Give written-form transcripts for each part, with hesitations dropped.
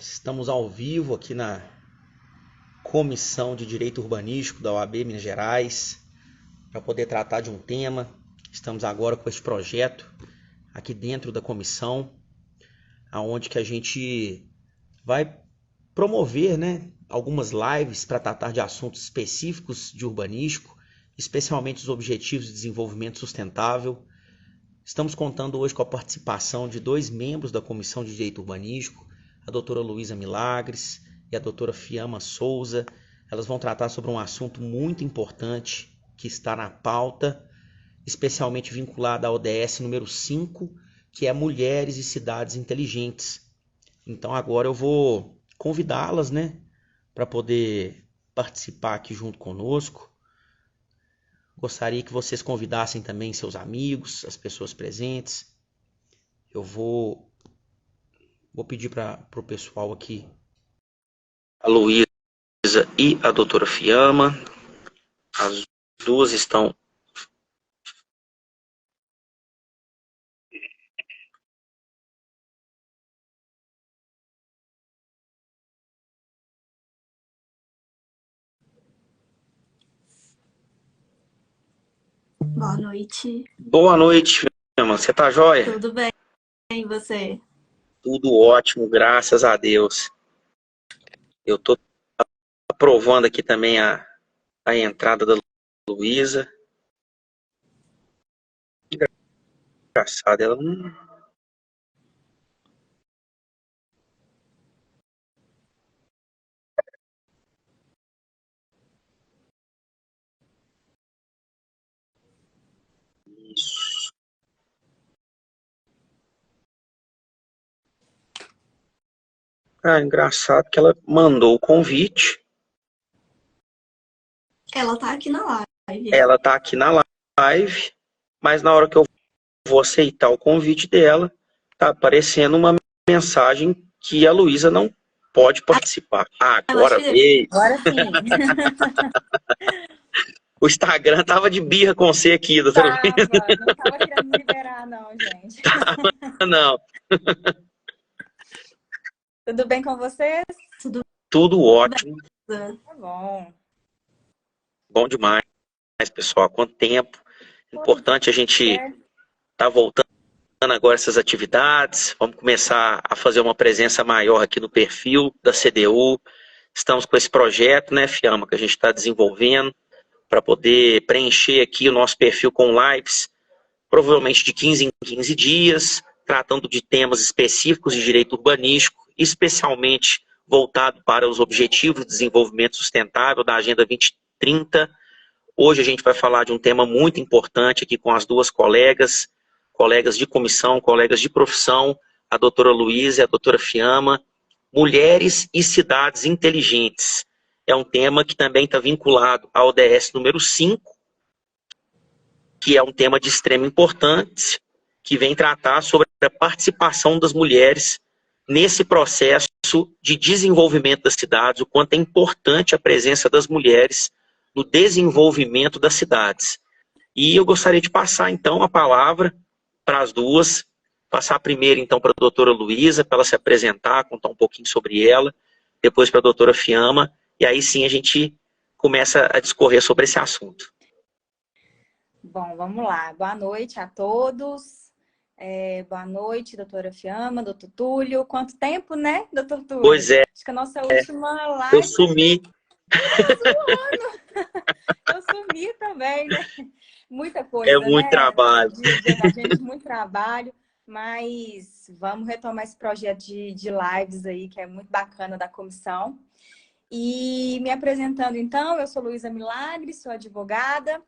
Estamos ao vivo aqui na Comissão de Direito Urbanístico da OAB Minas Gerais para poder tratar de um tema. Estamos agora com esse projeto aqui dentro da comissão, aonde que a gente vai promover, algumas lives para tratar de assuntos específicos de urbanístico, especialmente os objetivos de desenvolvimento sustentável. Estamos contando hoje com a participação de dois membros da Comissão de Direito Urbanístico, a doutora Luísa Milagres e a doutora Fiamma Souza. Elas vão tratar sobre um assunto muito importante que está na pauta, especialmente vinculado à ODS número 5, que é Mulheres e Cidades Inteligentes. Então agora eu vou convidá-las, para poder participar aqui junto conosco. Gostaria que vocês convidassem também seus amigos, as pessoas presentes. Eu vou pedir para o pessoal aqui, a Luísa e a doutora Fiamma. As duas estão... Boa noite. Boa noite, Fiamma. Você tá joia? Tudo bem, e você? Tudo ótimo, graças a Deus. Eu tô aprovando aqui também a entrada da Luísa. Engraçado, ela não... Isso. Engraçado que ela mandou o convite. Ela tá aqui na live. Ela tá aqui na live, mas na hora que eu vou aceitar o convite dela, tá aparecendo uma mensagem que a Luísa não pode participar. Agora veio. Agora sim. O Instagram tava de birra com você aqui, doutora Luísa. Não tava querendo me liberar, não, gente. Não. Tudo bem com vocês? Tudo ótimo. Tá bom. Bom demais, pessoal. Há quanto tempo. Importante a gente tá voltando agora essas atividades. Vamos começar a fazer uma presença maior aqui no perfil da CDU. Estamos com esse projeto, Fiamma, que a gente está desenvolvendo para poder preencher aqui o nosso perfil com lives, provavelmente de 15 em 15 dias, tratando de temas específicos de direito urbanístico, especialmente voltado para os objetivos de desenvolvimento sustentável da Agenda 2030. Hoje a gente vai falar de um tema muito importante aqui com as duas colegas de comissão, colegas de profissão, a doutora Luísa e a doutora Fiamma. Mulheres e cidades inteligentes. É um tema que também está vinculado ao ODS número 5, que é um tema de extrema importância, que vem tratar sobre a participação das mulheres nesse processo de desenvolvimento das cidades, o quanto é importante a presença das mulheres no desenvolvimento das cidades. E eu gostaria de passar, então, a palavra para as duas, passar primeiro, então, para a doutora Luísa, para ela se apresentar, contar um pouquinho sobre ela, depois para a doutora Fiamma, e aí sim a gente começa a discorrer sobre esse assunto. Bom, vamos lá. Boa noite a todos. Boa noite, doutora Fiamma, doutor Túlio. Quanto tempo, doutor Túlio? Pois é. Acho que a nossa última live... Eu sumi. Eu sumi também, Muita coisa, É muito trabalho. Gente, muito trabalho, mas vamos retomar esse projeto de lives aí, que é muito bacana da comissão. E me apresentando, então, eu sou Luísa Milagres, sou advogada,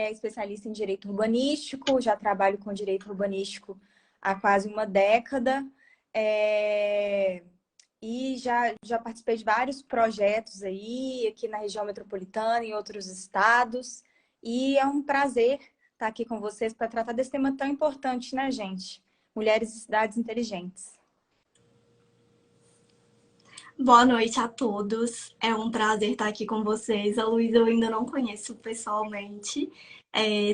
especialista em direito urbanístico, já trabalho com direito urbanístico há quase uma década. E já participei de vários projetos aí, aqui na região metropolitana e em outros estados. E é um prazer estar aqui com vocês para tratar desse tema tão importante, gente? Mulheres e cidades inteligentes. Boa noite a todos. É um prazer estar aqui com vocês. A Luísa eu ainda não conheço pessoalmente.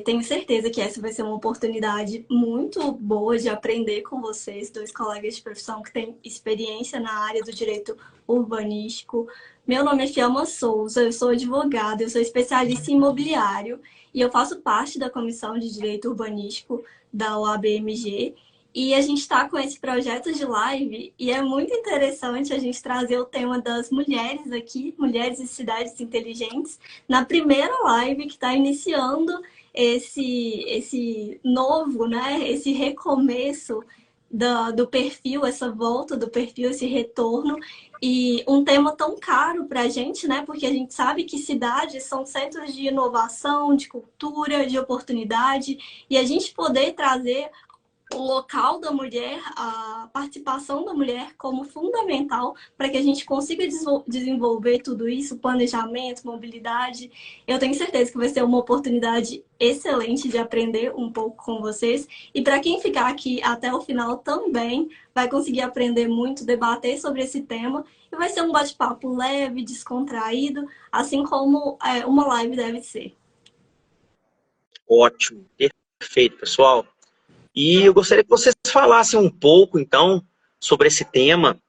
Tenho certeza que essa vai ser uma oportunidade muito boa de aprender com vocês, dois colegas de profissão que têm experiência na área do direito urbanístico. Meu nome é Fiamma Souza, eu sou advogada, eu sou especialista em imobiliário e eu faço parte da Comissão de Direito Urbanístico da OAB-MG. E a gente está com esse projeto de live e é muito interessante a gente trazer o tema das mulheres aqui, mulheres e cidades inteligentes, na primeira live que está iniciando esse novo, né? Esse recomeço do perfil, essa volta do perfil, esse retorno. E um tema tão caro para a gente, né? Porque a gente sabe que cidades são centros de inovação, de cultura, de oportunidade, e a gente poder trazer o local da mulher, a participação da mulher como fundamental para que a gente consiga desenvolver tudo isso, planejamento, mobilidade. Eu tenho certeza que vai ser uma oportunidade excelente de aprender um pouco com vocês. E para quem ficar aqui até o final também vai conseguir aprender muito, debater sobre esse tema. E vai ser um bate-papo leve, descontraído, assim como uma live deve ser. Ótimo, perfeito, pessoal. E eu gostaria que vocês falassem um pouco, então, sobre esse tema,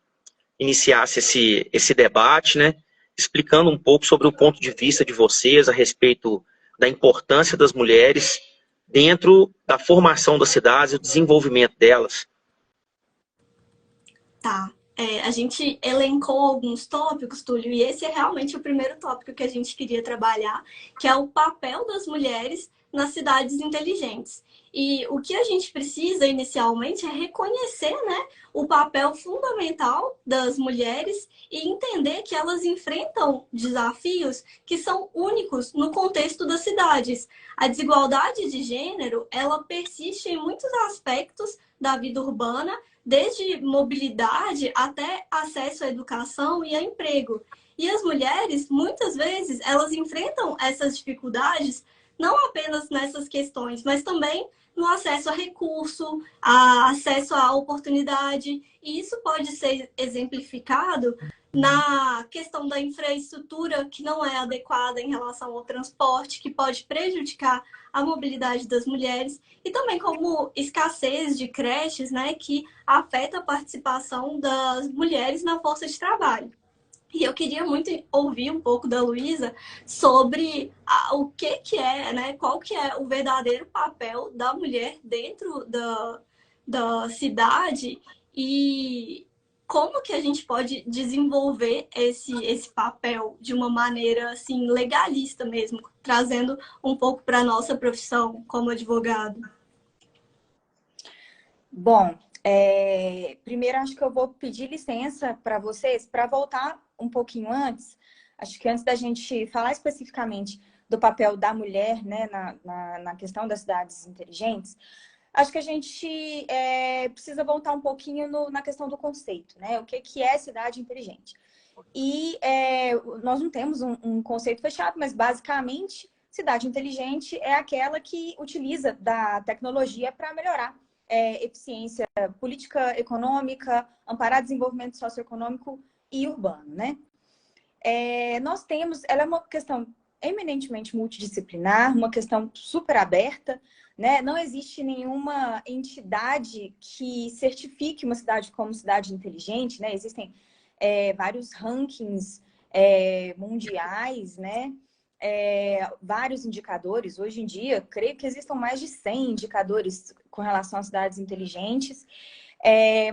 iniciasse esse debate, né? Explicando um pouco sobre o ponto de vista de vocês a respeito da importância das mulheres dentro da formação das cidades e o desenvolvimento delas. Tá. A gente elencou alguns tópicos, Túlio, e esse é realmente o primeiro tópico que a gente queria trabalhar, que é o papel das mulheres nas cidades inteligentes. E o que a gente precisa inicialmente é reconhecer, né, o papel fundamental das mulheres e entender que elas enfrentam desafios que são únicos no contexto das cidades. A desigualdade de gênero, ela persiste em muitos aspectos da vida urbana, desde mobilidade até acesso à educação e a emprego. E as mulheres, muitas vezes, elas enfrentam essas dificuldades não apenas nessas questões, mas também no acesso a recurso, a acesso à oportunidade. E isso pode ser exemplificado na questão da infraestrutura que não é adequada em relação ao transporte, que pode prejudicar a mobilidade das mulheres, e também como escassez de creches, né, que afeta a participação das mulheres na força de trabalho. E eu queria muito ouvir um pouco da Luísa sobre o que é, né, qual que é o verdadeiro papel da mulher dentro da cidade e como que a gente pode desenvolver esse papel de uma maneira assim legalista mesmo, trazendo um pouco para a nossa profissão como advogado. Bom, primeiro acho que eu vou pedir licença para vocês para voltar um pouquinho antes. Acho que antes da gente falar especificamente do papel da mulher, né, na questão das cidades inteligentes, acho que a gente precisa voltar um pouquinho na questão do conceito, né? O que é cidade inteligente? E nós não temos um conceito fechado, mas basicamente cidade inteligente é aquela que utiliza da tecnologia para melhorar eficiência política econômica, amparar desenvolvimento socioeconômico e urbano, né? Ela é uma questão eminentemente multidisciplinar, uma questão super aberta, né? Não existe nenhuma entidade que certifique uma cidade como cidade inteligente, né? Existem vários rankings mundiais, né? Vários indicadores. Hoje em dia, creio que existam mais de 100 indicadores com relação às cidades inteligentes,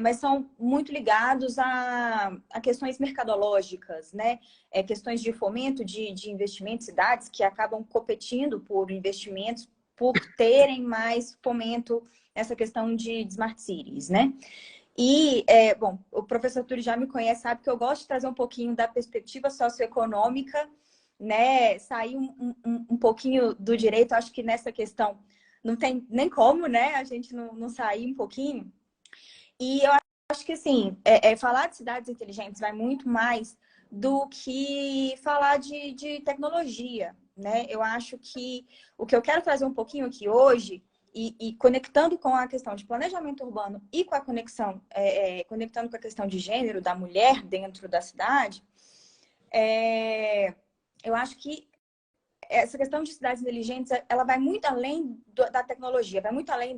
mas são muito ligados a questões mercadológicas, né? Questões de fomento de investimentos, cidades que acabam competindo por investimentos, por terem mais fomento nessa questão de Smart Cities, né? E, bom, o professor Túlio já me conhece, sabe que eu gosto de trazer um pouquinho da perspectiva socioeconômica, né? Sair um pouquinho do direito. Acho que nessa questão não tem nem como, né? A gente não sair um pouquinho. E eu acho que, assim, falar de cidades inteligentes vai muito mais do que falar de tecnologia, né? Eu acho que o que eu quero trazer um pouquinho aqui hoje, e conectando com a questão de planejamento urbano e com a conectando com a questão de gênero da mulher dentro da cidade, eu acho que essa questão de cidades inteligentes, ela vai muito além da tecnologia, vai muito além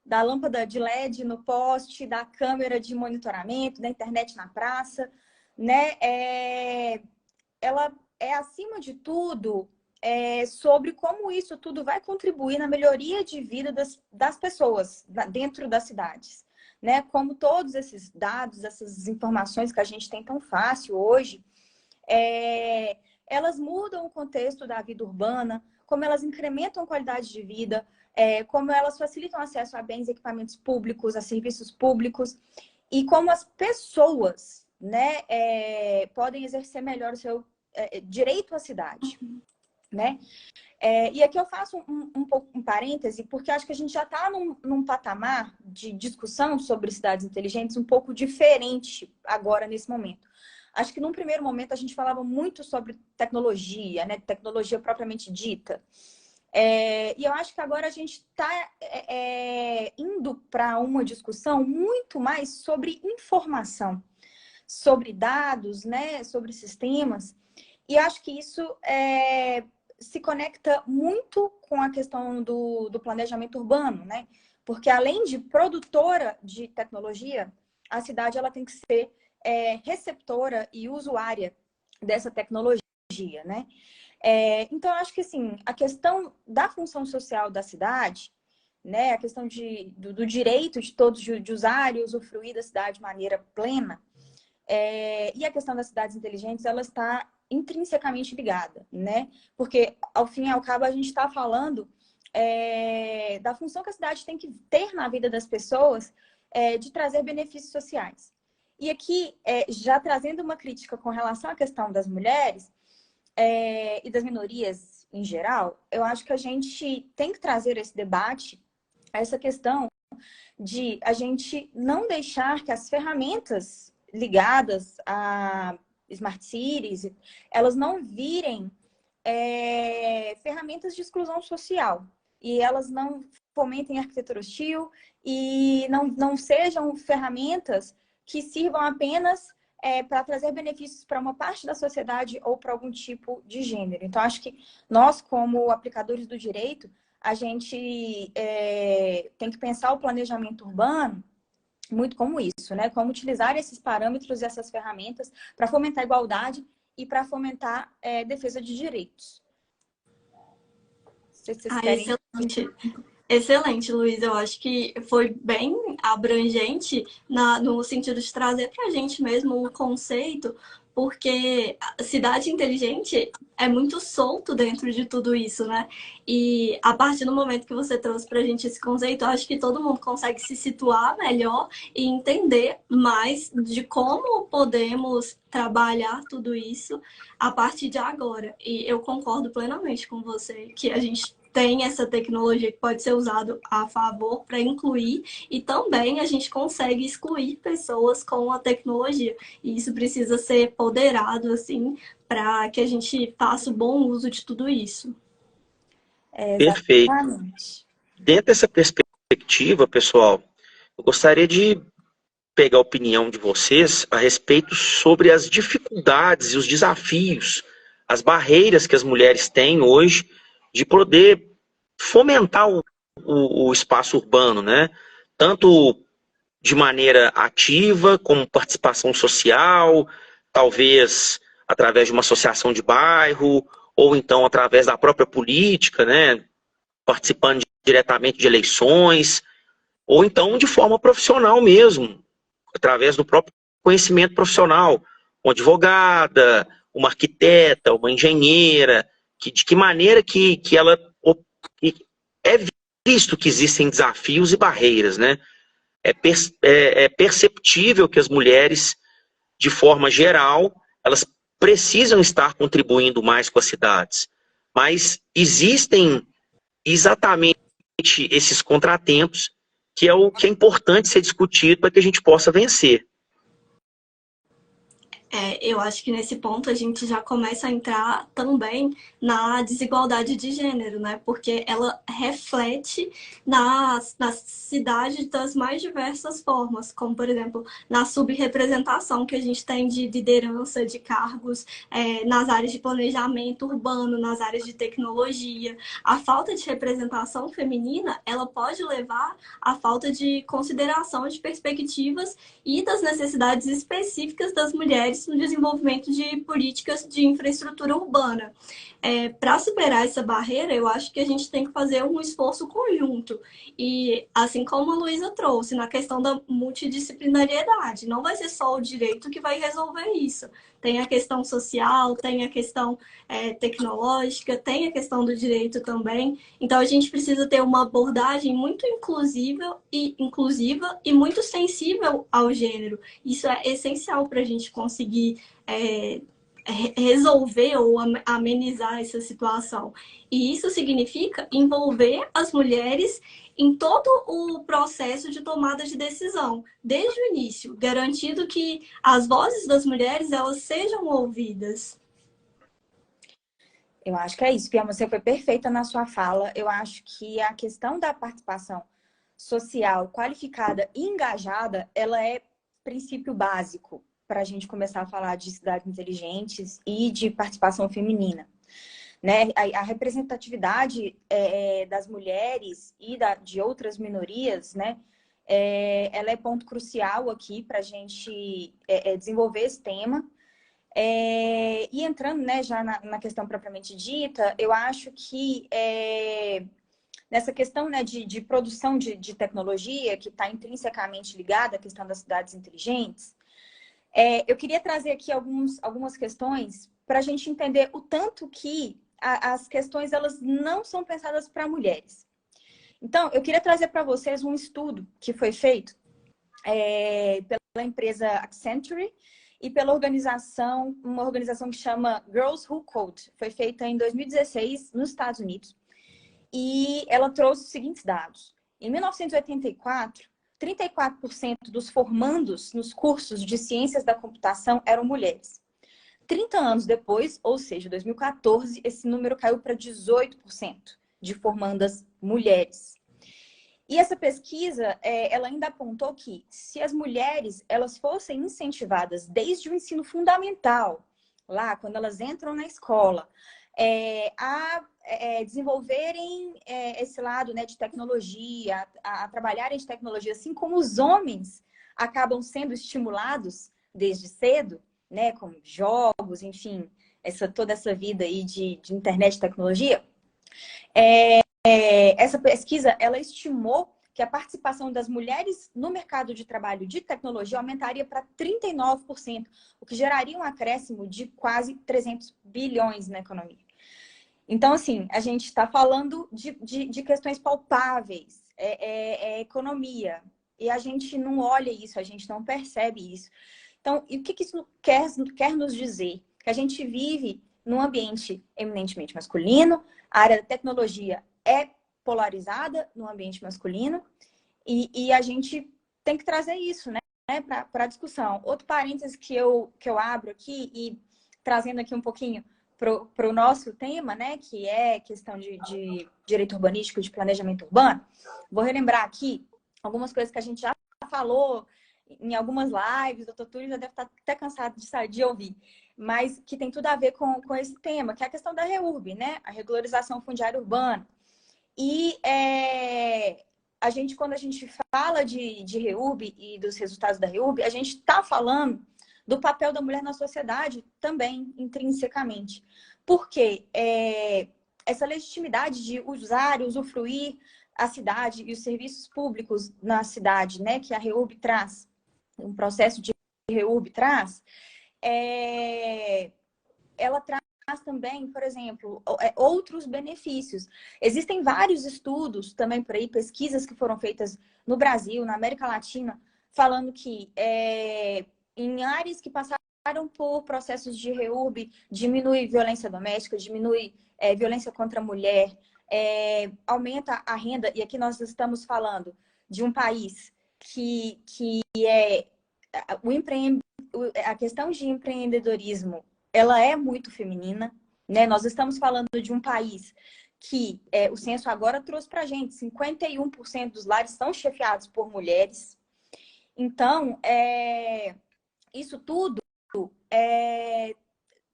da lâmpada de LED no poste, da câmera de monitoramento, da internet na praça, né? Ela é, acima de tudo, sobre como isso tudo vai contribuir na melhoria de vida das pessoas dentro das cidades, né? Como todos esses dados, essas informações que a gente tem tão fácil hoje, elas mudam o contexto da vida urbana, como elas incrementam a qualidade de vida, como elas facilitam acesso a bens e equipamentos públicos, a serviços públicos, e como as pessoas, né, podem exercer melhor o seu direito à cidade, né? E aqui eu faço um parêntese, porque acho que a gente já está num patamar de discussão sobre cidades inteligentes um pouco diferente agora, nesse momento. Acho que num primeiro momento a gente falava muito sobre tecnologia, né? Tecnologia propriamente dita. E eu acho que agora a gente está indo para uma discussão muito mais sobre informação, sobre dados, né? Sobre sistemas. E acho que isso se conecta muito com a questão do planejamento urbano, né? Porque além de produtora de tecnologia, a cidade ela tem que ser receptora e usuária dessa tecnologia, né? Então, acho que assim, a questão da função social da cidade, né? A questão do direito de todos de usar e usufruir da cidade de maneira plena, e a questão das cidades inteligentes, ela está intrinsecamente ligada, né? Porque, ao fim e ao cabo, a gente está falando da função que a cidade tem que ter na vida das pessoas, de trazer benefícios sociais. E aqui, já trazendo uma crítica com relação à questão das mulheres e das minorias em geral, eu acho que a gente tem que trazer esse debate, essa questão de a gente não deixar que as ferramentas ligadas a Smart Cities, elas não virem ferramentas de exclusão social. E elas não fomentem arquitetura hostil e não sejam ferramentas que sirvam apenas para trazer benefícios para uma parte da sociedade ou para algum tipo de gênero. Então, acho que nós, como aplicadores do direito, a gente tem que pensar o planejamento urbano muito como isso, né? Como utilizar esses parâmetros e essas ferramentas para fomentar a igualdade e para fomentar defesa de direitos. Se vocês querem... Excelente. Excelente, Luiz. Eu acho que foi bem abrangente no sentido de trazer para a gente mesmo um conceito, porque a cidade inteligente é muito solto dentro de tudo isso, né? E a partir do momento que você trouxe para a gente esse conceito, eu acho que todo mundo consegue se situar melhor e entender mais de como podemos trabalhar tudo isso a partir de agora. E eu concordo plenamente com você que a gente tem essa tecnologia que pode ser usada a favor para incluir, e também a gente consegue excluir pessoas com a tecnologia. E isso precisa ser poderado, assim, para que a gente faça o bom uso de tudo isso. Perfeito. Dentro dessa perspectiva, pessoal, eu gostaria de pegar a opinião de vocês a respeito sobre as dificuldades e os desafios, as barreiras que as mulheres têm hoje de poder fomentar o espaço urbano, né? Tanto de maneira ativa, como participação social, talvez através de uma associação de bairro, ou então através da própria política, né? Participando diretamente de eleições, ou então de forma profissional mesmo, através do próprio conhecimento profissional, uma advogada, uma arquiteta, uma engenheira, de que maneira que ela é visto que existem desafios e barreiras, né? É perceptível que as mulheres, de forma geral, elas precisam estar contribuindo mais com as cidades, mas existem exatamente esses contratempos que é importante ser discutido para que a gente possa vencer. Eu acho que nesse ponto a gente já começa a entrar também na desigualdade de gênero, né? Porque ela reflete na cidade das mais diversas formas, como, por exemplo, na subrepresentação que a gente tem de liderança de cargos nas áreas de planejamento urbano, nas áreas de tecnologia. A falta de representação feminina, ela pode levar à falta de consideração de perspectivas e das necessidades específicas das mulheres no desenvolvimento de políticas de infraestrutura urbana. Para superar essa barreira, eu acho que a gente tem que fazer um esforço conjunto. E, assim como a Luísa trouxe, na questão da multidisciplinariedade, não vai ser só o direito que vai resolver isso. Tem a questão social, tem a questão tecnológica, tem a questão do direito também. Então, a gente precisa ter uma abordagem muito inclusiva e muito sensível ao gênero. Isso é essencial para a gente conseguir resolver ou amenizar essa situação. E isso significa envolver as mulheres em todo o processo de tomada de decisão, desde o início, garantindo que as vozes das mulheres elas sejam ouvidas. Eu acho que é isso, Pia, você foi perfeita na sua fala. Eu acho que a questão da participação social qualificada e engajada, ela é princípio básico para a gente começar a falar de cidades inteligentes e de participação feminina. Né? A representatividade das mulheres e de outras minorias, né? Ela é ponto crucial aqui para a gente desenvolver esse tema. E entrando, né, já na questão propriamente dita, eu acho que nessa questão, né, de produção de tecnologia, que está intrinsecamente ligada à questão das cidades inteligentes, eu queria trazer aqui algumas questões para a gente entender o tanto que as questões elas não são pensadas para mulheres. Então, eu queria trazer para vocês um estudo que foi feito pela empresa Accenture e pela uma organização que chama Girls Who Code. Foi feita em 2016 nos Estados Unidos. E ela trouxe os seguintes dados. Em 1984, 34% dos formandos nos cursos de ciências da computação eram mulheres. 30 anos depois, ou seja, 2014, esse número caiu para 18% de formandas mulheres. E essa pesquisa, ela ainda apontou que se as mulheres elas fossem incentivadas desde o ensino fundamental, lá quando elas entram na escola, a desenvolverem esse lado, né, de tecnologia, a trabalharem de tecnologia, assim como os homens acabam sendo estimulados desde cedo, né, com jogos, enfim, toda essa vida aí de internet e tecnologia, essa pesquisa, ela estimou que a participação das mulheres no mercado de trabalho de tecnologia aumentaria para 39%, o que geraria um acréscimo de quase 300 bilhões na economia. Então, assim, a gente está falando de questões palpáveis, economia, e a gente não olha isso, a gente não percebe isso. Então, e o que isso quer nos dizer? Que a gente vive num ambiente eminentemente masculino, a área da tecnologia é polarizada no ambiente masculino, e a gente tem que trazer isso, né, para a discussão. Outro parênteses que eu abro aqui, e trazendo aqui um pouquinho para o nosso tema, né, que é questão de direito urbanístico, de planejamento urbano, vou relembrar aqui algumas coisas que a gente já falou em algumas lives, o doutor Túlio já deve estar até cansado de ouvir, mas que tem tudo a ver com esse tema, que é a questão da REURB, né, a regularização fundiária urbana. E quando a gente fala de REURB e dos resultados da REURB, a gente está falando do papel da mulher na sociedade também, intrinsecamente. Porque essa legitimidade de usar e usufruir a cidade e os serviços públicos na cidade, né, que a REURB traz, um processo de REURB traz, ela traz também, por exemplo, outros benefícios. Existem vários estudos também por aí, pesquisas que foram feitas no Brasil, na América Latina, falando que em áreas que passaram por processos de REURB, diminui violência doméstica, diminui violência contra a mulher, aumenta a renda, e aqui nós estamos falando de um país que o a questão de empreendedorismo, ela é muito feminina, né? Nós estamos falando de um país que o censo agora trouxe para a gente 51% dos lares são chefiados por mulheres. Então, isso tudo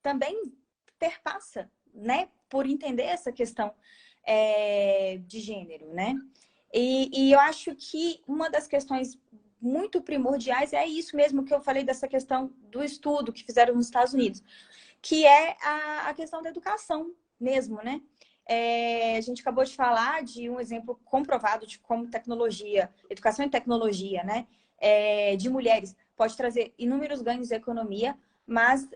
também perpassa, né, por entender essa questão de gênero, né? E eu acho que uma das questões muito primordiais é isso mesmo que eu falei dessa questão do estudo que fizeram nos Estados Unidos, que é a questão da educação mesmo, né? A gente acabou de falar de um exemplo comprovado de como tecnologia, educação e tecnologia, né, de mulheres, pode trazer inúmeros ganhos à economia, mas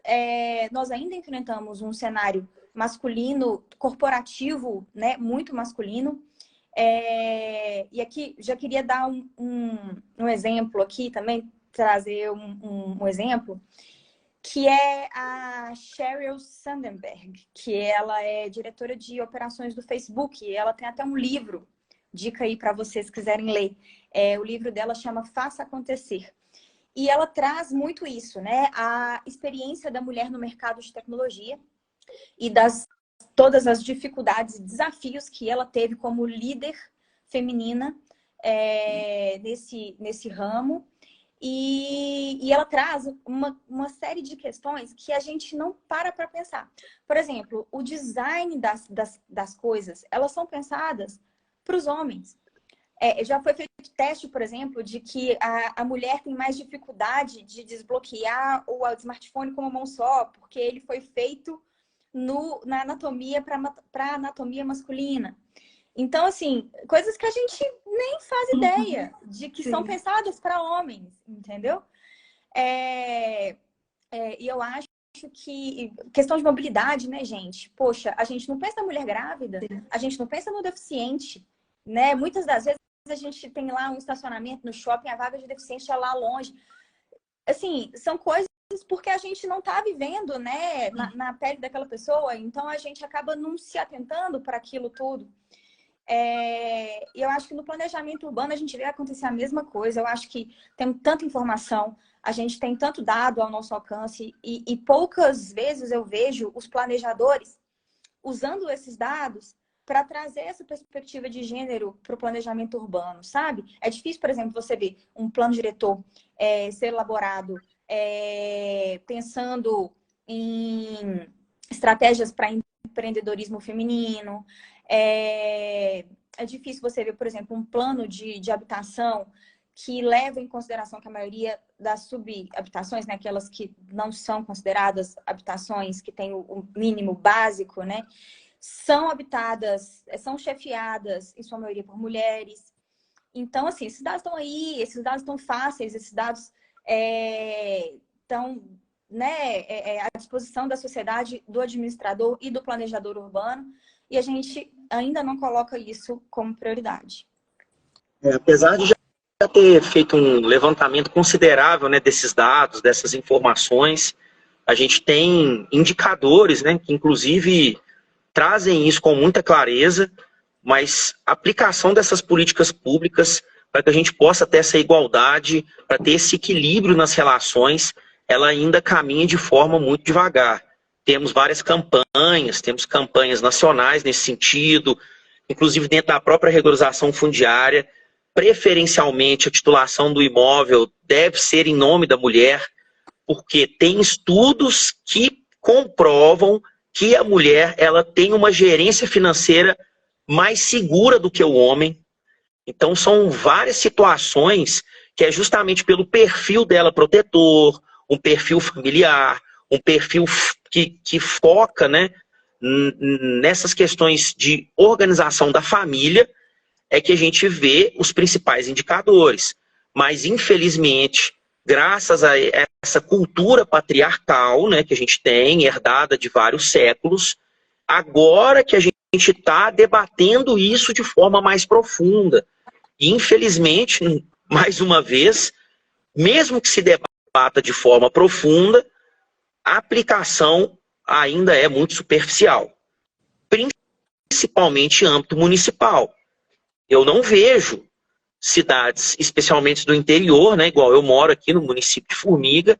nós ainda enfrentamos um cenário masculino, corporativo, né, muito masculino. E aqui já queria dar um exemplo aqui também, trazer um exemplo, que é a Sheryl Sandberg, que ela é diretora de operações do Facebook. E ela tem até um livro, dica aí para vocês quiserem ler. O livro dela chama Faça Acontecer. E ela traz muito isso, né? A experiência da mulher no mercado de tecnologia e todas as dificuldades e desafios que ela teve como líder feminina nesse ramo. E ela traz uma série de questões que a gente não para pensar. Por exemplo, o design das coisas, elas são pensadas para os homens. Já foi feito teste, por exemplo, de que a mulher tem mais dificuldade de desbloquear o smartphone com uma mão só, porque ele foi feito na anatomia para anatomia masculina. Então, assim, coisas que a gente nem faz ideia de que são pensadas para homens, entendeu? E eu acho que questão de mobilidade, né, gente? Poxa, a gente não pensa na mulher grávida, a gente não pensa no deficiente, né? Muitas das vezes a gente tem lá um estacionamento no shopping, a vaga de deficiente é lá longe. Assim, são coisas porque a gente não está vivendo, né, na pele daquela pessoa, então a gente acaba não se atentando para aquilo tudo. E eu acho que no planejamento urbano a gente vê acontecer a mesma coisa. Eu acho que tem tanta informação, a gente tem tanto dado ao nosso alcance e poucas vezes eu vejo os planejadores usando esses dados para trazer essa perspectiva de gênero para o planejamento urbano, sabe? É difícil, por exemplo, você ver um plano diretor ser elaborado pensando em estratégias para empreendedorismo feminino. É difícil você ver, por exemplo, um plano de habitação que leva em consideração que a maioria das subhabitações, né, aquelas que não são consideradas habitações, que têm o mínimo básico, né, são habitadas, são chefiadas, em sua maioria, por mulheres. Então, assim, esses dados estão aí, esses dados estão fáceis, esses dados estão, né, à disposição da sociedade, do administrador e do planejador urbano, e a gente ainda não coloca isso como prioridade. Apesar de já ter feito um levantamento considerável, né, desses dados, dessas informações, a gente tem indicadores, né, que inclusive trazem isso com muita clareza, mas a aplicação dessas políticas públicas para que a gente possa ter essa igualdade, para ter esse equilíbrio nas relações, ela ainda caminha de forma muito devagar. Temos várias campanhas, temos campanhas nacionais nesse sentido, inclusive dentro da própria regularização fundiária. Preferencialmente, a titulação do imóvel deve ser em nome da mulher, porque tem estudos que comprovam que a mulher ela tem uma gerência financeira mais segura do que o homem. Então, são várias situações que é justamente pelo perfil dela protetor, um perfil familiar, um perfil que foca, né, nessas questões de organização da família, é que a gente vê os principais indicadores. Mas, infelizmente, graças a essa cultura patriarcal, né, que a gente tem, herdada de vários séculos, agora que a gente está debatendo isso de forma mais profunda. E, infelizmente, mais uma vez, mesmo que se debata de forma profunda, a aplicação ainda é muito superficial, principalmente em âmbito municipal. Eu não vejo cidades, especialmente do interior, né, igual eu moro aqui no município de Formiga,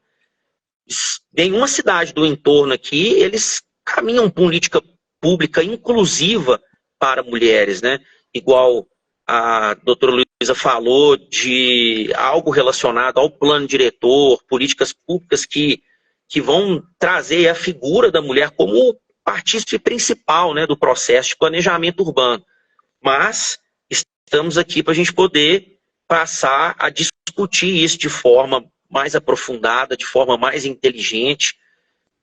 nenhuma cidade do entorno aqui, eles caminham política pública inclusiva para mulheres, né? Igual a doutora Luísa falou, de algo relacionado ao plano diretor, políticas públicas que vão trazer a figura da mulher como partícipe principal, né, do processo de planejamento urbano. Mas estamos aqui para a gente poder passar a discutir isso de forma mais aprofundada, de forma mais inteligente,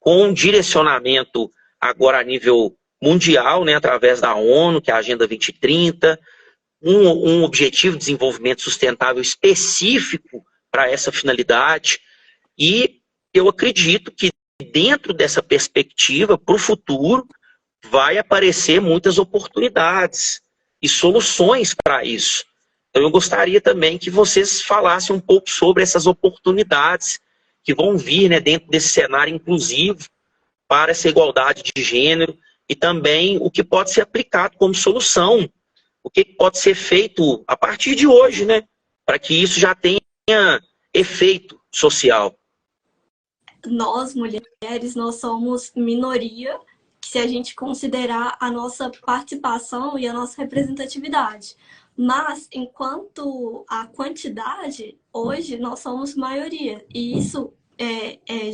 com um direcionamento agora a nível mundial, né, através da ONU, que é a Agenda 2030, um objetivo de desenvolvimento sustentável específico para essa finalidade. E eu acredito que dentro dessa perspectiva, para o futuro, vai aparecer muitas oportunidades e soluções para isso. Então eu gostaria também que vocês falassem um pouco sobre essas oportunidades que vão vir, né, dentro desse cenário inclusivo para essa igualdade de gênero e também o que pode ser aplicado como solução, o que pode ser feito a partir de hoje, né, para que isso já tenha efeito social. Nós, mulheres, nós somos minoria, se a gente considerar a nossa participação e a nossa representatividade. Mas, enquanto a quantidade, hoje nós somos maioria. E isso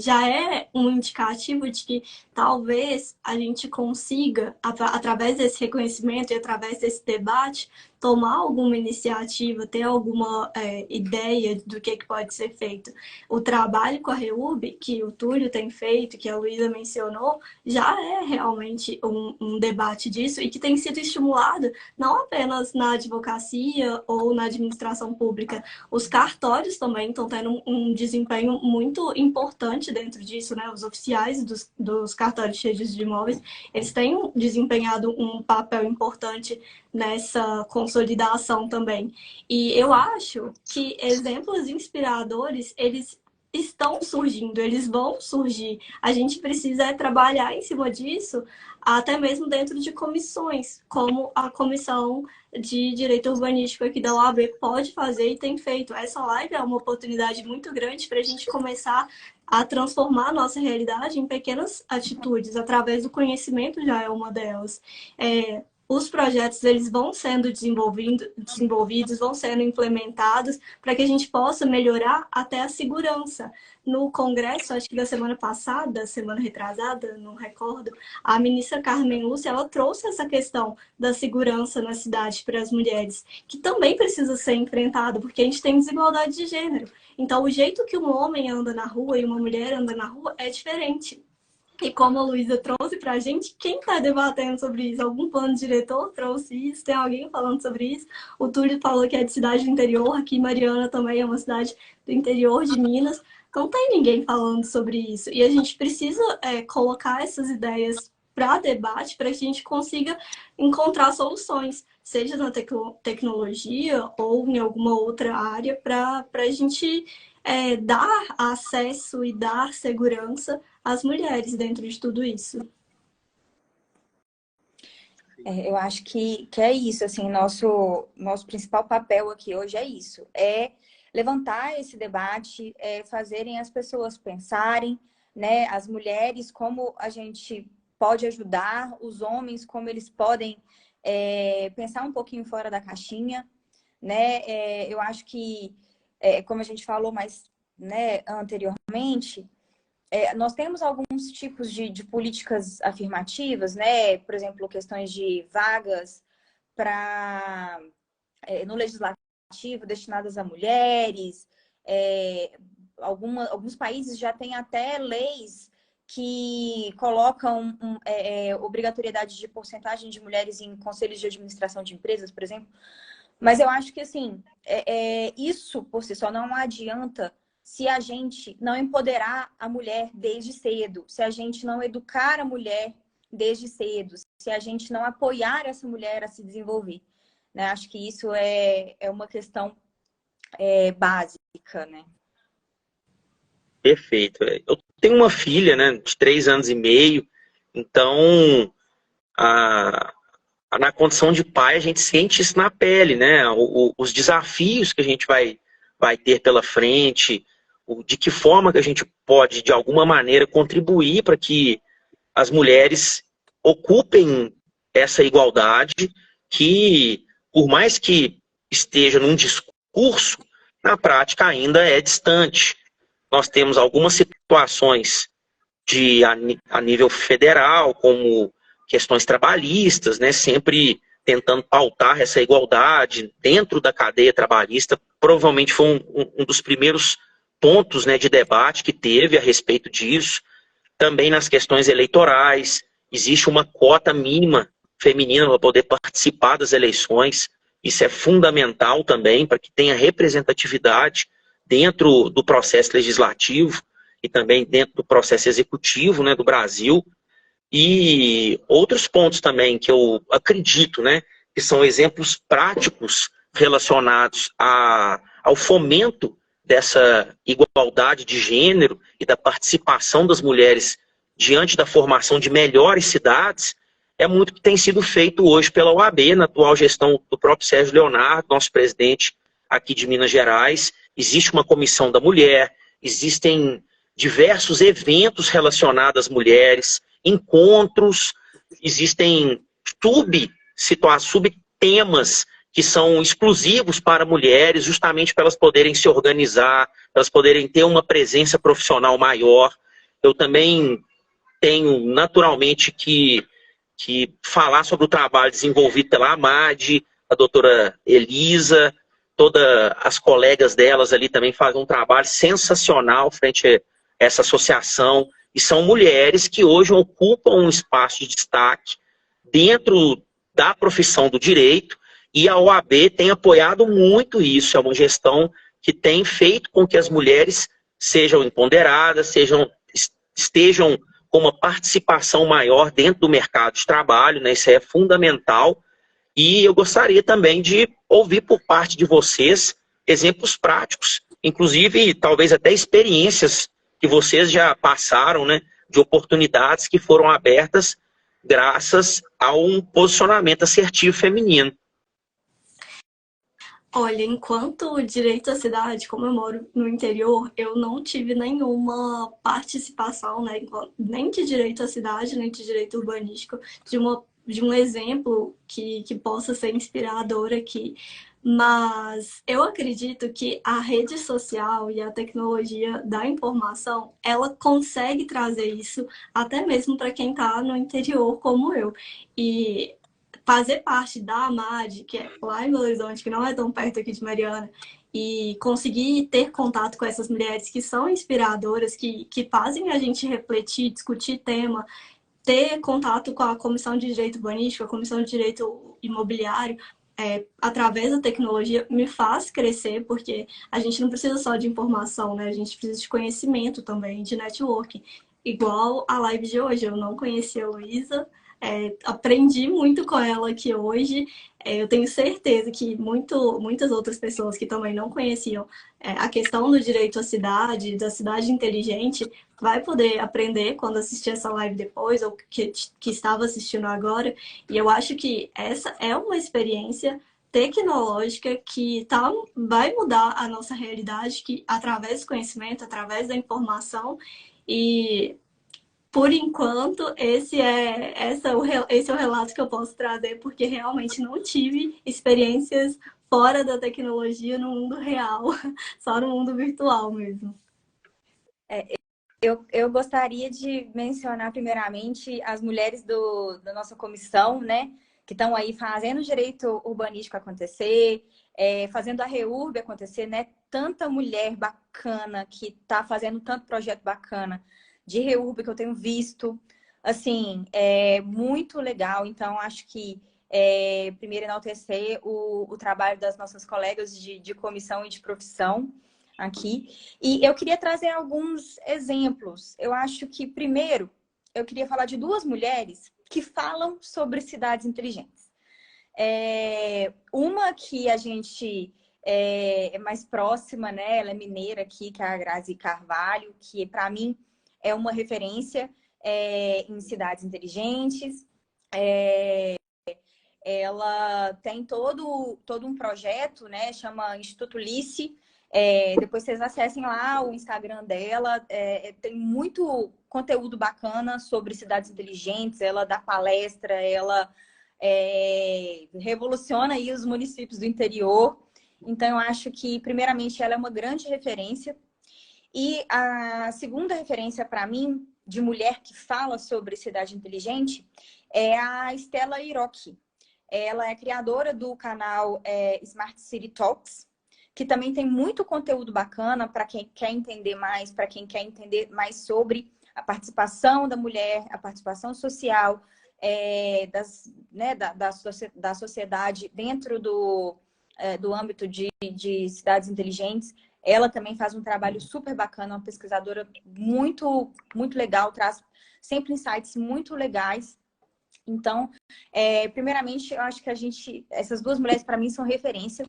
já é um indicativo de que talvez a gente consiga, através desse reconhecimento e através desse debate, tomar alguma iniciativa, ter alguma ideia do que pode ser feito. O trabalho com a REURB, que o Túlio tem feito, que a Luísa mencionou, já é realmente um debate disso e que tem sido estimulado não apenas na advocacia ou na administração pública. Os cartórios também estão tendo um desempenho muito importante dentro disso, né? Os oficiais dos cartórios cheios de imóveis, eles têm desempenhado um papel importante nessa consolidação também. E eu acho que exemplos inspiradores, eles estão surgindo, eles vão surgir. A gente precisa trabalhar em cima disso, até mesmo dentro de comissões, como a Comissão de Direito Urbanístico aqui da OAB pode fazer e tem feito. Essa live é uma oportunidade muito grande para a gente começar a transformar a nossa realidade em pequenas atitudes, através do conhecimento já é uma delas. Os projetos eles vão sendo desenvolvidos, vão sendo implementados para que a gente possa melhorar até a segurança. No congresso, acho que da semana passada, semana retrasada, não recordo, a ministra Carmen Lúcia, ela trouxe essa questão da segurança na cidade para as mulheres, que também precisa ser enfrentada, porque a gente tem desigualdade de gênero. Então, o jeito que um homem anda na rua e uma mulher anda na rua é diferente. E como a Luísa trouxe para a gente, quem está debatendo sobre isso? Algum plano diretor trouxe isso? Tem alguém falando sobre isso? O Túlio falou que é de cidade do interior, aqui Mariana também é uma cidade do interior de Minas. Não tem ninguém falando sobre isso. E a gente precisa colocar essas ideias para debate, para que a gente consiga encontrar soluções, seja na tecnologia ou em alguma outra área, para a gente dar acesso e dar segurança às mulheres dentro de tudo isso. Eu acho que é isso, assim, nosso principal papel aqui hoje é isso, é levantar esse debate, fazerem as pessoas pensarem, né, as mulheres, como a gente pode ajudar, os homens, como eles podem pensar um pouquinho fora da caixinha, né, eu acho que, como a gente falou mais, né, anteriormente, nós temos alguns tipos de políticas afirmativas, né? Por exemplo, questões de vagas no legislativo destinadas a mulheres. Alguns países já têm até leis que colocam obrigatoriedade de porcentagem de mulheres em conselhos de administração de empresas, por exemplo. Mas eu acho que, assim, isso por si só não adianta se a gente não empoderar a mulher desde cedo, se a gente não educar a mulher desde cedo, se a gente não apoiar essa mulher a se desenvolver, né? Acho que isso é uma questão básica, né? Perfeito. Eu tenho uma filha, né, de 3 anos e meio, então na condição de pai a gente sente isso na pele, né? Os desafios que a gente vai ter pela frente, de que forma que a gente pode, de alguma maneira, contribuir para que as mulheres ocupem essa igualdade que, por mais que esteja num discurso, na prática ainda é distante. Nós temos algumas situações a nível federal, como questões trabalhistas, né, sempre tentando pautar essa igualdade dentro da cadeia trabalhista. Provavelmente foi um dos primeiros pontos, né, de debate que teve a respeito disso. Também nas questões eleitorais, existe uma cota mínima feminina para poder participar das eleições. Isso é fundamental também para que tenha representatividade dentro do processo legislativo e também dentro do processo executivo, né, do Brasil. E outros pontos também que eu acredito, né, que são exemplos práticos relacionados ao fomento dessa igualdade de gênero e da participação das mulheres diante da formação de melhores cidades, é muito que tem sido feito hoje pela OAB, na atual gestão do próprio Sérgio Leonardo, nosso presidente aqui de Minas Gerais. Existe uma comissão da mulher, existem diversos eventos relacionados às mulheres, encontros, existem subtemas que são exclusivos para mulheres, justamente para elas poderem se organizar, para elas poderem ter uma presença profissional maior. Eu também tenho, naturalmente, que falar sobre o trabalho desenvolvido pela AMAD, a doutora Elisa, todas as colegas delas ali também fazem um trabalho sensacional frente a essa associação, e são mulheres que hoje ocupam um espaço de destaque dentro da profissão do direito, e a OAB tem apoiado muito isso. É uma gestão que tem feito com que as mulheres sejam empoderadas, estejam com uma participação maior dentro do mercado de trabalho, né? Isso é fundamental. E eu gostaria também de ouvir por parte de vocês exemplos práticos, inclusive talvez até experiências que vocês já passaram, né, de oportunidades que foram abertas graças a um posicionamento assertivo feminino. Olha, enquanto direito à cidade, como eu moro no interior, eu não tive nenhuma participação, né, nem de direito à cidade, nem de direito urbanístico, de um exemplo que possa ser inspirador aqui. Mas eu acredito que a rede social e a tecnologia da informação, ela consegue trazer isso até mesmo para quem está no interior como eu. E fazer parte da AMAD, que é lá em Belo Horizonte, que não é tão perto aqui de Mariana, e conseguir ter contato com essas mulheres que são inspiradoras, que fazem a gente refletir, discutir tema, ter contato com a Comissão de Direito Urbanístico, a Comissão de Direito Imobiliário, através da tecnologia, me faz crescer, porque a gente não precisa só de informação, né? A gente precisa de conhecimento também, de networking. Igual a live de hoje, eu não conhecia a Luísa, aprendi muito com ela aqui hoje. Eu tenho certeza que muitas outras pessoas que também não conheciam a questão do direito à cidade, da cidade inteligente, vai poder aprender quando assistir essa live depois, ou que estava assistindo agora. E eu acho que essa é uma experiência tecnológica que vai mudar a nossa realidade, que através do conhecimento, através da informação. E por enquanto, esse é o relato que eu posso trazer, porque realmente não tive experiências fora da tecnologia no mundo real, só no mundo virtual mesmo. Eu gostaria de mencionar primeiramente as mulheres da nossa comissão, né, que estão aí fazendo o direito urbanístico acontecer, fazendo a REURB acontecer, né? Tanta mulher bacana que está fazendo tanto projeto bacana de REURB que eu tenho visto, assim, é muito legal. Então, acho que primeiro enaltecer o trabalho das nossas colegas de comissão e de profissão aqui. E eu queria trazer alguns exemplos. Eu acho que, primeiro, eu queria falar de duas mulheres que falam sobre cidades inteligentes. Uma que a gente é mais próxima, né? Ela é mineira aqui, que é a Grazi Carvalho, que para mim é uma referência em cidades inteligentes. Ela tem todo um projeto, né? Chama Instituto Lice, Depois vocês acessem lá o Instagram dela. Tem muito conteúdo bacana sobre cidades inteligentes. Ela dá palestra, ela revoluciona aí os municípios do interior. Então, eu acho que, primeiramente, ela é uma grande referência. E a segunda referência para mim, de mulher que fala sobre cidade inteligente, é a Stella Iroque. Ela é criadora do canal Smart City Talks, que também tem muito conteúdo bacana para quem quer entender mais, para quem quer entender mais sobre a participação da mulher, a participação social, da sociedade dentro do âmbito de cidades inteligentes. Ela também faz um trabalho super bacana, uma pesquisadora muito, muito legal, traz sempre insights muito legais. Então, primeiramente, eu acho que essas duas mulheres, para mim, são referência.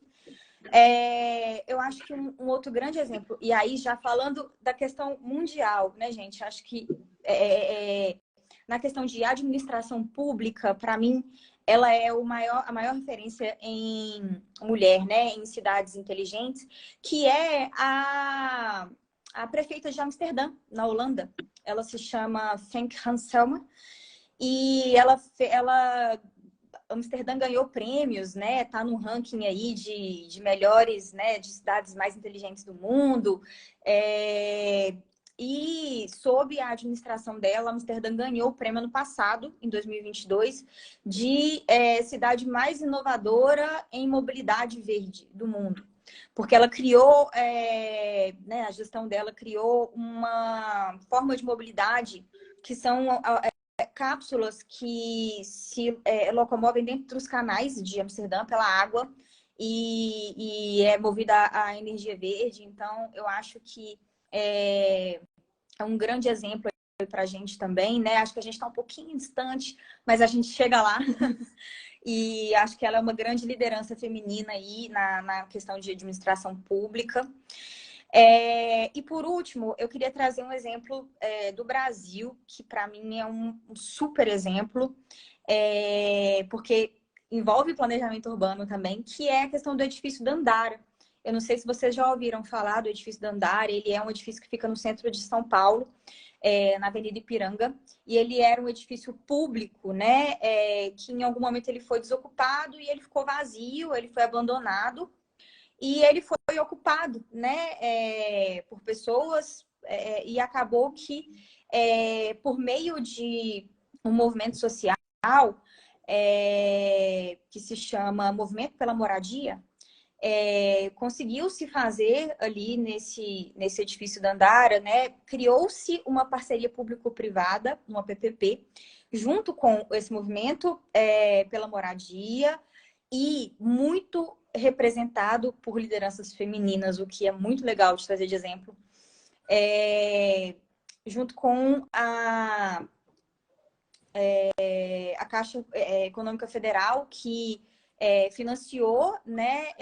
Eu acho que um outro grande exemplo, e aí já falando da questão mundial, né, gente? Acho que na questão de administração pública, para mim, ela é a maior referência em mulher, né, em cidades inteligentes, que é a prefeita de Amsterdã, na Holanda. Ela se chama Femke Halsema. E Amsterdã ganhou prêmios, né? Tá no ranking aí de melhores, né? De cidades mais inteligentes do mundo. E sob a administração dela, Amsterdã ganhou o prêmio ano passado, em 2022, de cidade mais inovadora em mobilidade verde do mundo. Porque ela criou, né, a gestão dela criou uma forma de mobilidade que são cápsulas que se locomovem dentro dos canais de Amsterdã pela água e é movida a energia verde. Então, eu acho que é um grande exemplo para a gente também, né? Acho que a gente está um pouquinho distante, mas a gente chega lá. E acho que ela é uma grande liderança feminina aí na questão de administração pública. E por último, eu queria trazer um exemplo do Brasil, que para mim é um super exemplo, porque envolve planejamento urbano também, que é a questão do edifício Dandara. Eu não sei se vocês já ouviram falar do edifício Dandara. Ele é um edifício que fica no centro de São Paulo, na Avenida Ipiranga, e ele era um edifício público, né? Que em algum momento ele foi desocupado e ele ficou vazio, ele foi abandonado. E ele foi ocupado, né, por pessoas e acabou que, por meio de um movimento social que se chama Movimento pela Moradia, conseguiu-se fazer ali nesse edifício Dandara, né, criou-se uma parceria público-privada, uma PPP, junto com esse movimento pela moradia e muito representado por lideranças femininas, o que é muito legal de trazer de exemplo, junto com a Caixa Econômica Federal, que financiou, né,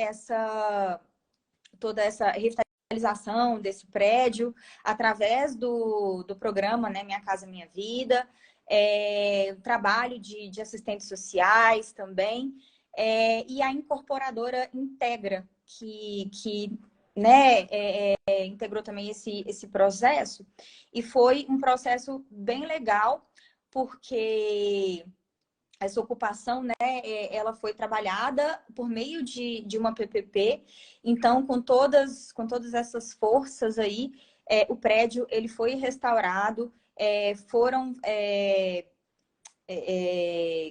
toda essa revitalização desse prédio através do programa, né, Minha Casa Minha Vida, trabalho de assistentes sociais também, e a incorporadora Integra, que né, integrou também esse processo, e foi um processo bem legal, porque essa ocupação, né, ela foi trabalhada por meio de uma PPP. Então, com todas essas forças aí, o prédio ele foi restaurado, foram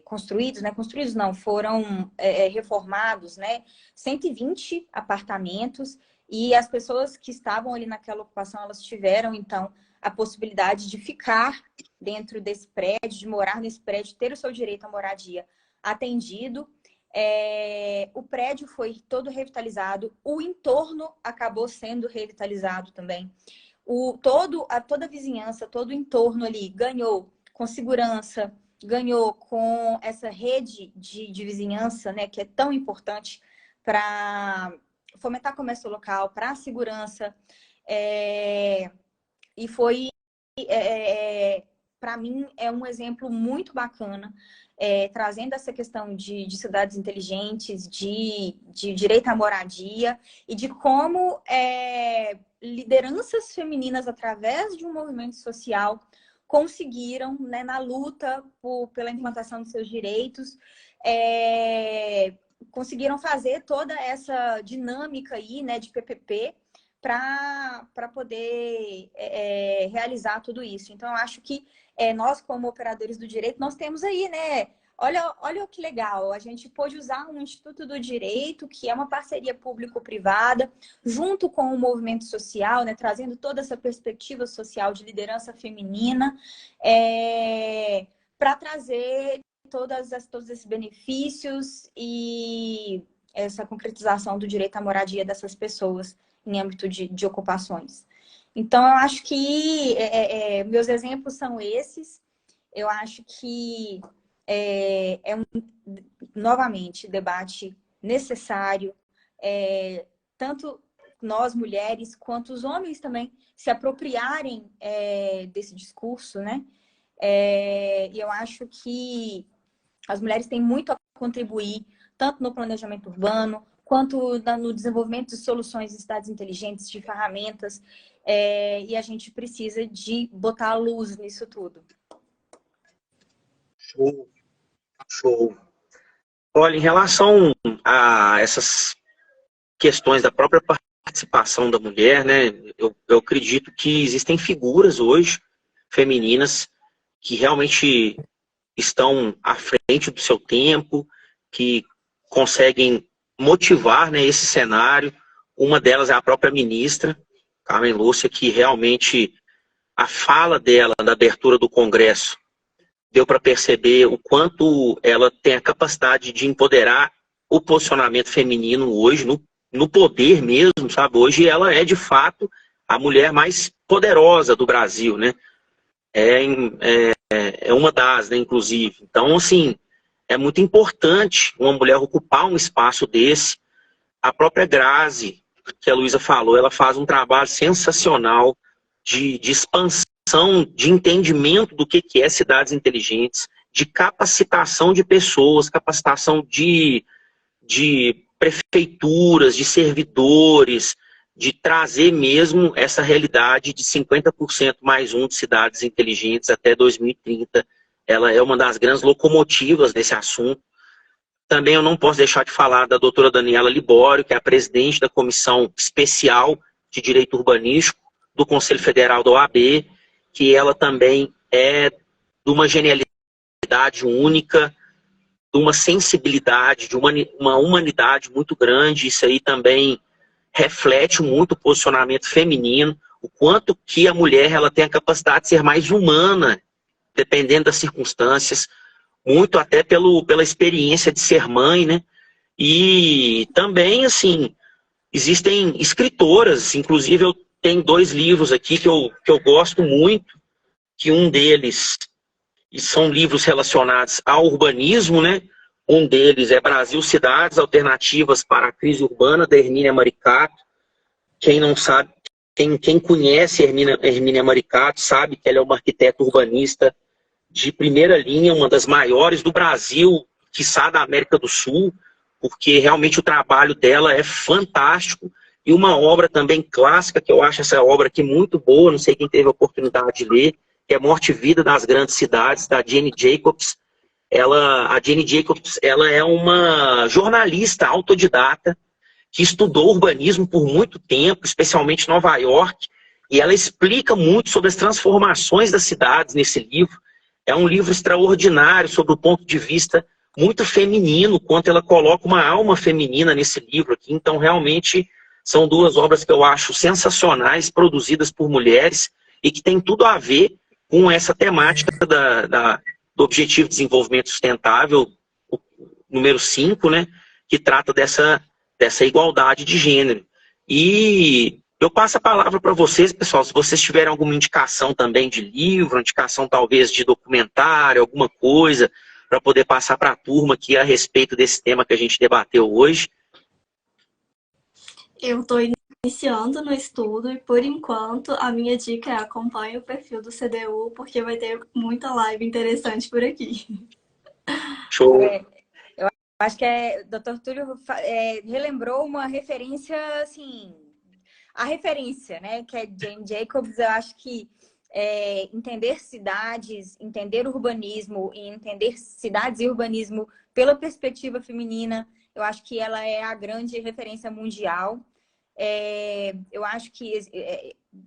construídos, né? Construídos não, foram reformados, né? 120 apartamentos, e as pessoas que estavam ali naquela ocupação, elas tiveram, então, a possibilidade de ficar dentro desse prédio, de morar nesse prédio, ter o seu direito à moradia atendido. O prédio foi todo revitalizado, o entorno acabou sendo revitalizado também. Toda a vizinhança, todo o entorno ali ganhou com segurança, ganhou com essa rede de vizinhança, né, que é tão importante para fomentar comércio local, para a segurança, e foi para mim, é um exemplo muito bacana, trazendo essa questão de cidades inteligentes, de direito à moradia e de como lideranças femininas, através de um movimento social, conseguiram, né, na luta pela implantação dos seus direitos, conseguiram fazer toda essa dinâmica aí, né, de PPP, para poder realizar tudo isso. Então, eu acho que nós, como operadores do direito, nós temos aí, né? Olha que legal, a gente pôde usar um Instituto do Direito, que é uma parceria público-privada, junto com o movimento social, né, trazendo toda essa perspectiva social de liderança feminina, para trazer todos esses benefícios e essa concretização do direito à moradia dessas pessoas em âmbito de ocupações. Então, eu acho que meus exemplos são esses. Eu acho que novamente, debate necessário, tanto nós, mulheres, quanto os homens também se apropriarem desse discurso, né? E eu acho que as mulheres têm muito a contribuir, tanto no planejamento urbano, quanto no desenvolvimento de soluções de cidades inteligentes, de ferramentas, e a gente precisa de botar a luz nisso tudo. Show, show. Olha, em relação a essas questões da própria participação da mulher, né, eu acredito que existem figuras hoje, femininas, que realmente estão à frente do seu tempo, que conseguem motivar, né, esse cenário. Uma delas é a própria ministra, Carmen Lúcia, que realmente a fala dela na abertura do Congresso deu para perceber o quanto ela tem a capacidade de empoderar o posicionamento feminino hoje, no poder mesmo, sabe? Hoje ela é, de fato, a mulher mais poderosa do Brasil, né? É uma das, né, inclusive. Então, assim, é muito importante uma mulher ocupar um espaço desse. A própria Grazi, que a Luísa falou, ela faz um trabalho sensacional de expansão, de entendimento do que é cidades inteligentes, de capacitação de pessoas, capacitação de prefeituras, de servidores, de trazer mesmo essa realidade de 50% mais um de cidades inteligentes até 2030. Ela é uma das grandes locomotivas desse assunto. Também eu não posso deixar de falar da doutora Daniela Libório, que é a presidente da Comissão Especial de Direito Urbanístico do Conselho Federal da OAB, que ela também é de uma genialidade única, de uma sensibilidade, de uma humanidade muito grande. Isso aí também reflete muito o posicionamento feminino, o quanto que a mulher ela tem a capacidade de ser mais humana, dependendo das circunstâncias, muito até pela experiência de ser mãe, né? E também, assim, existem escritoras, inclusive eu tenho 2 livros aqui que eu gosto muito, que um deles são livros relacionados ao urbanismo, né? Um deles é Brasil Cidades, Alternativas para a Crise Urbana, da Hermínia Maricato. Quem não sabe, quem conhece Hermínia Maricato sabe que ela é uma arquiteta urbanista de primeira linha, uma das maiores do Brasil, quiçá da América do Sul, porque realmente o trabalho dela é fantástico. E uma obra também clássica, que eu acho essa obra aqui muito boa, não sei quem teve a oportunidade de ler, que é Morte e Vida das Grandes Cidades, da Jane Jacobs. A Jane Jacobs, ela é uma jornalista autodidata que estudou urbanismo por muito tempo, especialmente em Nova York, e ela explica muito sobre as transformações das cidades nesse livro. É um livro extraordinário sobre o ponto de vista muito feminino, quanto ela coloca uma alma feminina nesse livro aqui. Então, realmente, são 2 obras que eu acho sensacionais, produzidas por mulheres, e que tem tudo a ver com essa temática do Objetivo de Desenvolvimento Sustentável, o número 5, né, que trata dessa igualdade de gênero. E eu passo a palavra para vocês, pessoal, se vocês tiverem alguma indicação também de livro, indicação talvez de documentário, alguma coisa, para poder passar para a turma aqui a respeito desse tema que a gente debateu hoje. Eu estou iniciando no estudo e, por enquanto, a minha dica é acompanhe o perfil do CDU, porque vai ter muita live interessante por aqui. Show. Eu acho que o Dr. Túlio relembrou uma referência, assim, a referência, né, que é Jane Jacobs. Eu acho que entender cidades, entender urbanismo e entender cidades e urbanismo pela perspectiva feminina, eu acho que ela é a grande referência mundial. Eu acho que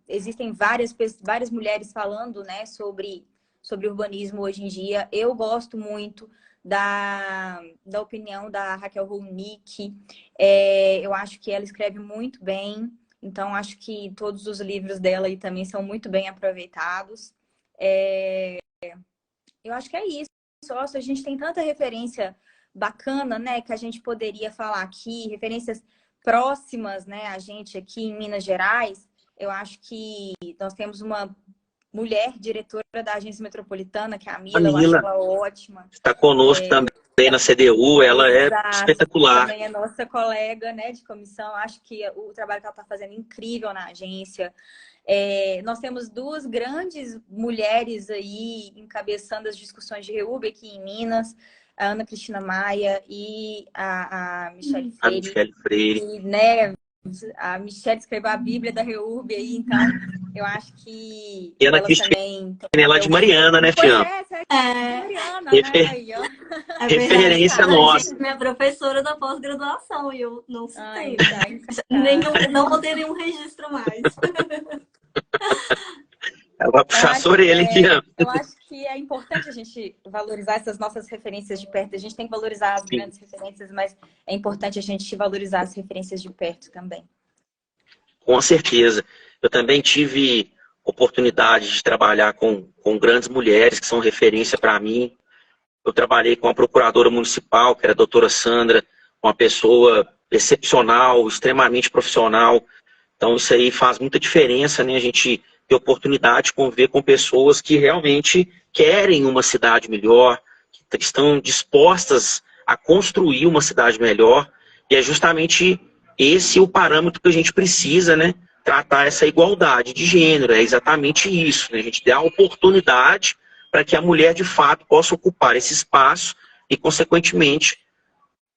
existem várias mulheres falando, né, sobre urbanismo hoje em dia. Eu gosto muito da opinião da Raquel Ronick. Eu acho que ela escreve muito bem, então acho que todos os livros dela aí também são muito bem aproveitados. Eu acho que é isso. Nossa, a gente tem tanta referência bacana, né, que a gente poderia falar aqui, referências próximas, né, a gente aqui em Minas Gerais. Eu acho que nós temos uma mulher diretora da agência metropolitana, que é a Mila, eu acho ela ótima. Está conosco também na CDU, ela é espetacular. Também é nossa colega, né, de comissão. Acho que o trabalho que ela está fazendo é incrível na agência. Nós temos duas grandes mulheres aí encabeçando as discussões de REURB aqui em Minas, a Ana Cristina Maia e a Michele Freire. A Michele Freire. E, né, a Michele escreveu a Bíblia da REURB aí, então eu acho que e Ana ela Cristina também... é lá de Mariana, né, Fiamma? Mariana, né? Aí, ó. Referência nossa. Minha professora da pós-graduação, e eu não citei. Não vou ter nenhum registro mais. Ela vai puxar a sua orelha, hein, Fiamma? Eu acho que é importante a gente valorizar essas nossas referências de perto. A gente tem que valorizar as grandes referências, mas é importante a gente valorizar as referências de perto também. Com certeza. Eu também tive oportunidade de trabalhar com grandes mulheres que são referência para mim. Eu trabalhei com a procuradora municipal, que era a doutora Sandra, uma pessoa excepcional, extremamente profissional. Então isso aí faz muita diferença, né? A gente ter oportunidade de conviver com pessoas que realmente querem uma cidade melhor, que estão dispostas a construir uma cidade melhor. E é justamente esse o parâmetro que a gente precisa, né? Tratar essa igualdade de gênero. É exatamente isso, né? A gente dá a oportunidade para que a mulher, de fato, possa ocupar esse espaço e, consequentemente,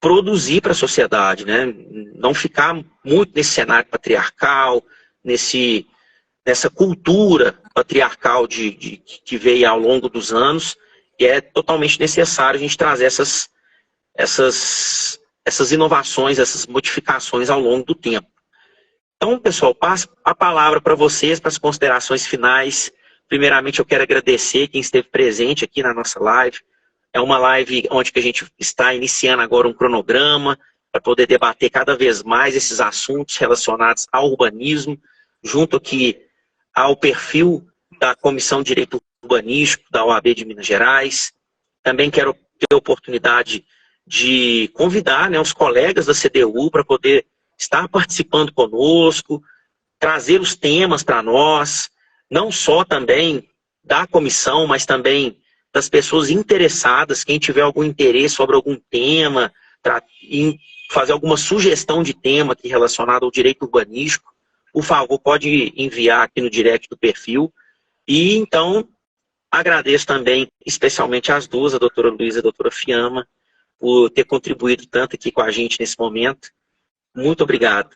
produzir para a sociedade, né? Não ficar muito nesse cenário patriarcal, nessa cultura patriarcal que veio ao longo dos anos, e é totalmente necessário a gente trazer essas inovações, essas modificações ao longo do tempo. Então, pessoal, passo a palavra para vocês, para as considerações finais. Primeiramente, eu quero agradecer quem esteve presente aqui na nossa live. É uma live onde que a gente está iniciando agora um cronograma para poder debater cada vez mais esses assuntos relacionados ao urbanismo, junto aqui ao perfil da Comissão de Direito Urbanístico da OAB de Minas Gerais. Também quero ter a oportunidade de convidar, né, os colegas da CDU para poder estar participando conosco, trazer os temas para nós, não só também da comissão, mas também das pessoas interessadas, quem tiver algum interesse sobre algum tema, em fazer alguma sugestão de tema aqui relacionado ao direito urbanístico, por favor, pode enviar aqui no direct do perfil. E então, agradeço também, especialmente as duas, a doutora Luísa e a doutora Fiamma, por ter contribuído tanto aqui com a gente nesse momento. Muito obrigado.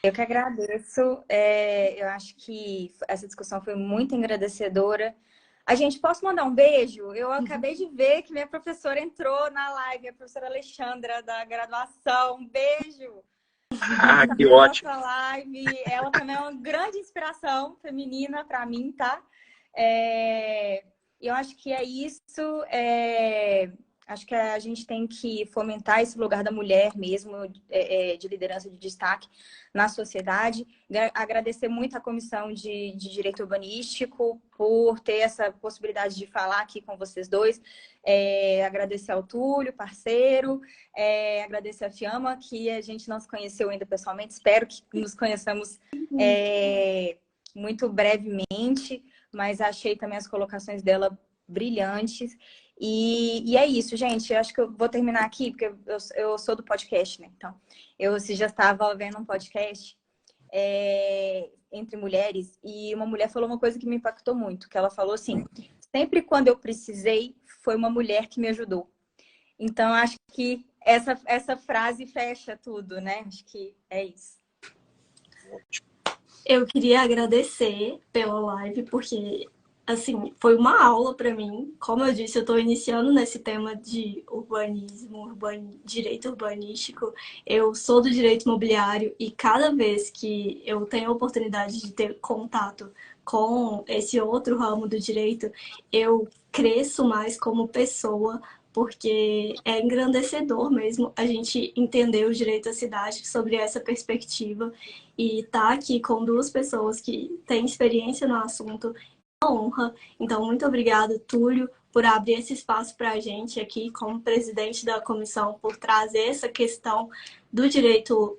Eu que agradeço. Eu acho que essa discussão foi muito engrandecedora. A gente, posso mandar um beijo? Eu acabei de ver que minha professora entrou na live, a professora Alexandra, da graduação. Um beijo! Ah, que ótimo! Nossa live. Ela também é uma grande inspiração feminina para mim, tá? Eu acho que é isso. Acho que a gente tem que fomentar esse lugar da mulher mesmo, de liderança de destaque na sociedade. Agradecer muito à Comissão de Direito Urbanístico por ter essa possibilidade de falar aqui com vocês dois. Agradecer ao Túlio, parceiro. Agradecer a Fiamma, que a gente não se conheceu ainda pessoalmente. Espero que nos conheçamos muito brevemente, mas achei também as colocações dela brilhantes. E é isso, gente. Eu acho que eu vou terminar aqui, porque eu sou do podcast, né? Então, eu já estava vendo um podcast entre mulheres, e uma mulher falou uma coisa que me impactou muito, que ela falou assim, sempre quando eu precisei, foi uma mulher que me ajudou. Então, acho que essa frase fecha tudo, né? Acho que é isso. Eu queria agradecer pela live, porque, assim, foi uma aula para mim. Como eu disse, eu estou iniciando nesse tema de urbanismo, direito urbanístico. Eu sou do direito imobiliário e cada vez que eu tenho a oportunidade de ter contato com esse outro ramo do direito, eu cresço mais como pessoa, porque é engrandecedor mesmo a gente entender o direito à cidade sobre essa perspectiva e estar aqui com duas pessoas que têm experiência no assunto é uma honra. Então, muito obrigada, Túlio, por abrir esse espaço para a gente aqui, como presidente da comissão, por trazer essa questão do direito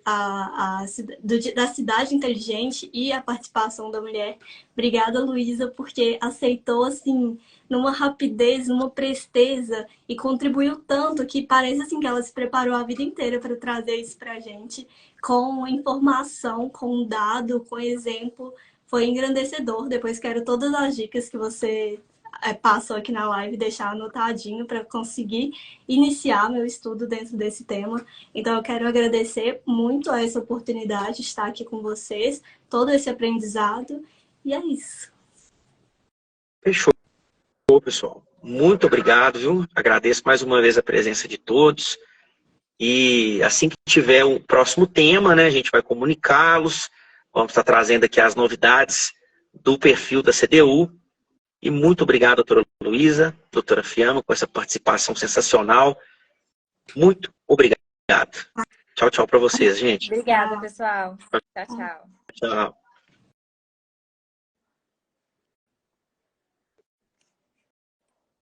da cidade inteligente e a participação da mulher. Obrigada, Luísa, porque aceitou, assim, numa rapidez, numa presteza e contribuiu tanto que parece assim que ela se preparou a vida inteira para trazer isso para a gente, com informação, com dado, com exemplo. Foi engrandecedor. Depois quero todas as dicas que você passou aqui na live, deixar anotadinho para conseguir iniciar meu estudo dentro desse tema. Então, eu quero agradecer muito a essa oportunidade de estar aqui com vocês, todo esse aprendizado, e é isso. Fechou, pessoal. Muito obrigado, viu? Agradeço mais uma vez a presença de todos. E assim que tiver o próximo tema, né, a gente vai comunicá-los. Vamos estar trazendo aqui as novidades do perfil da CDU. E muito obrigado, doutora Luísa, doutora Fiamma, com essa participação sensacional. Muito obrigado. Tchau, tchau para vocês, gente. Obrigada, pessoal. Tchau, tchau. Tchau.